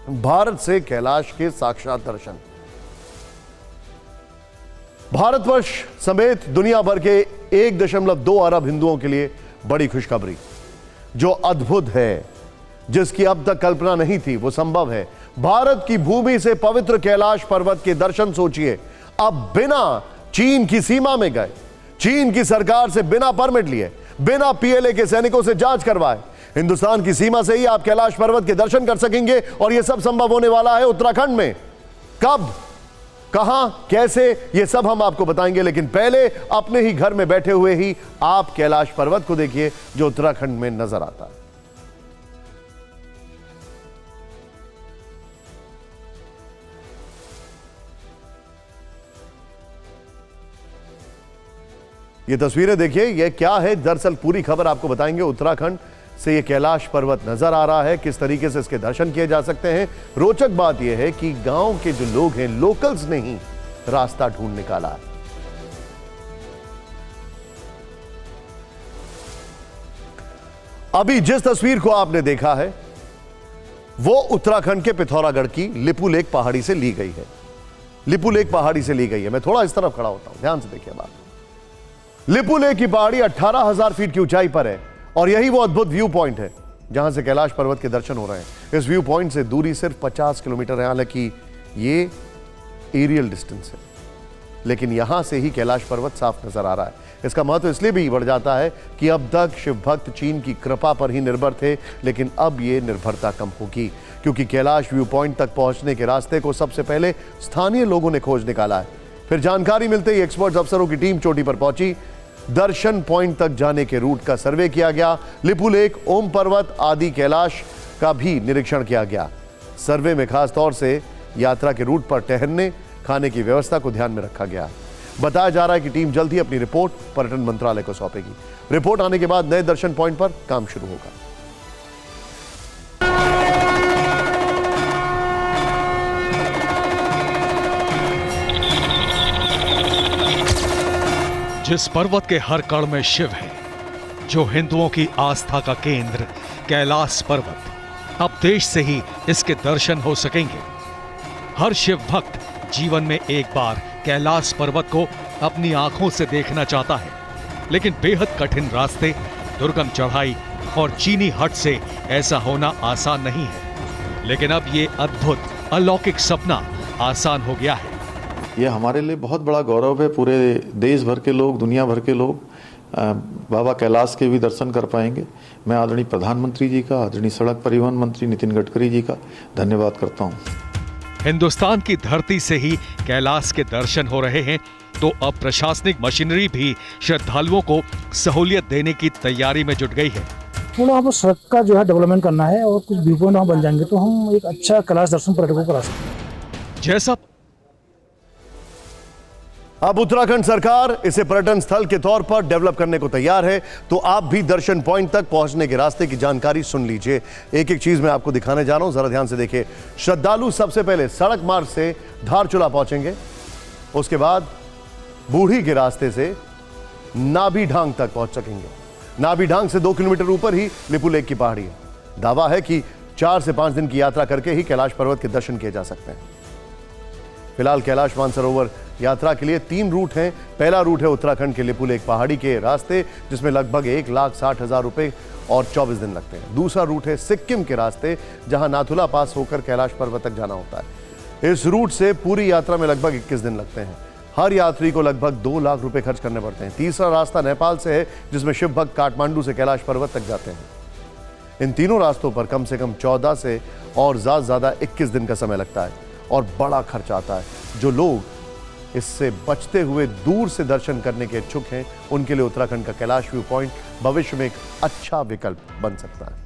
भारत से कैलाश के साक्षात दर्शन। भारतवर्ष समेत दुनिया भर के 1.2 अरब हिंदुओं के लिए बड़ी खुशखबरी, जो अद्भुत है, जिसकी अब तक कल्पना नहीं थी, वो संभव है। भारत की भूमि से पवित्र कैलाश पर्वत के दर्शन सोचिए अब बिना चीन की सीमा में गए, चीन की सरकार से बिना परमिट लिए, बिना पीएलए के सैनिकों से जांच करवाए, हिंदुस्तान की सीमा से ही आप कैलाश पर्वत के दर्शन कर सकेंगे। और यह सब संभव होने वाला है उत्तराखंड में। कब, कहां, कैसे, यह सब हम आपको बताएंगे, लेकिन पहले अपने ही घर में बैठे हुए ही आप कैलाश पर्वत को देखिए, जो उत्तराखंड में नजर आता है। ये तस्वीरें देखिए, ये क्या है, दरअसल पूरी खबर आपको बताएंगे। उत्तराखंड से ये कैलाश पर्वत नजर आ रहा है, किस तरीके से इसके दर्शन किए जा सकते हैं। रोचक बात यह है कि गांव के जो लोग हैं, लोकल्स ने ही रास्ता ढूंढ निकाला है। अभी जिस तस्वीर को आपने देखा है वो उत्तराखंड के पिथौरागढ़ की लिपुलेख पहाड़ी से ली गई है। लिपुलेख पहाड़ी से ली गई है। मैं थोड़ा इस तरफ खड़ा होता हूं, ध्यान से देखिए बात। लिपुलेख की पहाड़ी 18,000 फीट की ऊंचाई पर है और यही वो अद्भुत व्यू पॉइंट है जहां से कैलाश पर्वत के दर्शन हो रहे हैं। इस व्यू पॉइंट से दूरी सिर्फ 50 किलोमीटर है, हालांकि ये एरियल डिस्टेंस है, लेकिन यहां से ही कैलाश पर्वत साफ नजर आ रहा है। इसका महत्व इसलिए भी बढ़ जाता है कि अब तक शिव भक्त चीन की कृपा पर ही निर्भर थे, लेकिन अब ये निर्भरता कम होगी, क्योंकि कैलाश व्यू पॉइंट तक पहुंचने के रास्ते को सबसे पहले स्थानीय लोगों ने खोज निकाला है। फिर जानकारी मिलते ही एक्सपर्ट अफसरों की टीम चोटी पर पहुंची। दर्शन पॉइंट तक जाने के रूट का सर्वे किया गया। लिपुलेख, ओम पर्वत आदि कैलाश का भी निरीक्षण किया गया। सर्वे में खास तौर से यात्रा के रूट पर ठहरने, खाने की व्यवस्था को ध्यान में रखा गया। बताया जा रहा है कि टीम जल्द ही अपनी रिपोर्ट पर्यटन मंत्रालय को सौंपेगी। रिपोर्ट आने के बाद नए दर्शन पॉइंट पर काम शुरू होगा। जिस पर्वत के हर कण में शिव है, जो हिंदुओं की आस्था का केंद्र कैलाश पर्वत, अब देश से ही इसके दर्शन हो सकेंगे। हर शिव भक्त जीवन में एक बार कैलाश पर्वत को अपनी आंखों से देखना चाहता है, लेकिन बेहद कठिन रास्ते, दुर्गम चढ़ाई और चीनी हट से ऐसा होना आसान नहीं है। लेकिन अब ये अद्भुत अलौकिक सपना आसान हो गया है। ये हमारे लिए बहुत बड़ा गौरव है। पूरे देश भर के लोग, दुनिया भर के लोग बाबा कैलाश के भी दर्शन कर पाएंगे। मैं आदरणीय प्रधानमंत्री जी का, आदरणीय सड़क परिवहन मंत्री नितिन गडकरी जी का धन्यवाद करता हूँ। हिंदुस्तान की धरती से ही कैलाश के दर्शन हो रहे हैं, तो अब प्रशासनिक मशीनरी भी श्रद्धालुओं को सहूलियत देने की तैयारी में जुट गई है। थोड़ा वहाँ पर सड़क का जो है डेवलपमेंट करना है और कुछ व्यू पॉइंट वहाँ बन जाएंगे तो हम एक अच्छा कैलाश दर्शन पर्यटकों को करा सकते हैं। जैसा अब उत्तराखंड सरकार इसे पर्यटन स्थल के तौर पर डेवलप करने को तैयार है, तो आप भी दर्शन पॉइंट तक पहुंचने के रास्ते की जानकारी सुन लीजिए। एक एक चीज मैं आपको दिखाने जा रहा हूं, जरा ध्यान से देखिए। श्रद्धालु सबसे पहले सड़क मार्ग से धारचूला पहुंचेंगे, उसके बाद बूढ़ी के रास्ते से नाभी ढांग तक पहुंच सकेंगे। नाभी ढांग से 2 किलोमीटर ऊपर ही लिपुलेख की पहाड़ी है। दावा है कि 4 से 5 दिन की यात्रा करके ही कैलाश पर्वत के दर्शन किए जा सकते हैं। फिलहाल कैलाश मानसरोवर यात्रा के लिए 3 रूट हैं। पहला रूट है उत्तराखंड के लिपुलेख पहाड़ी के रास्ते, जिसमें लगभग 1,60,000 रुपए और 24 दिन लगते हैं। दूसरा रूट है सिक्किम के रास्ते, जहां नाथुला पास होकर कैलाश पर्वत तक जाना होता है। इस रूट से पूरी यात्रा में लगभग 21 दिन लगते हैं। हर यात्री को लगभग 2 लाख रुपए खर्च करने पड़ते हैं। तीसरा रास्ता नेपाल से है, जिसमें शिव भक्त काठमांडू से कैलाश पर्वत तक जाते हैं। इन तीनों रास्तों पर कम से कम 14 से और ज्यादा 21 दिन का समय लगता है और बड़ा खर्च आता है। जो लोग इससे बचते हुए दूर से दर्शन करने के इच्छुक हैं, उनके लिए उत्तराखंड का कैलाश व्यू पॉइंट भविष्य में एक अच्छा विकल्प बन सकता है।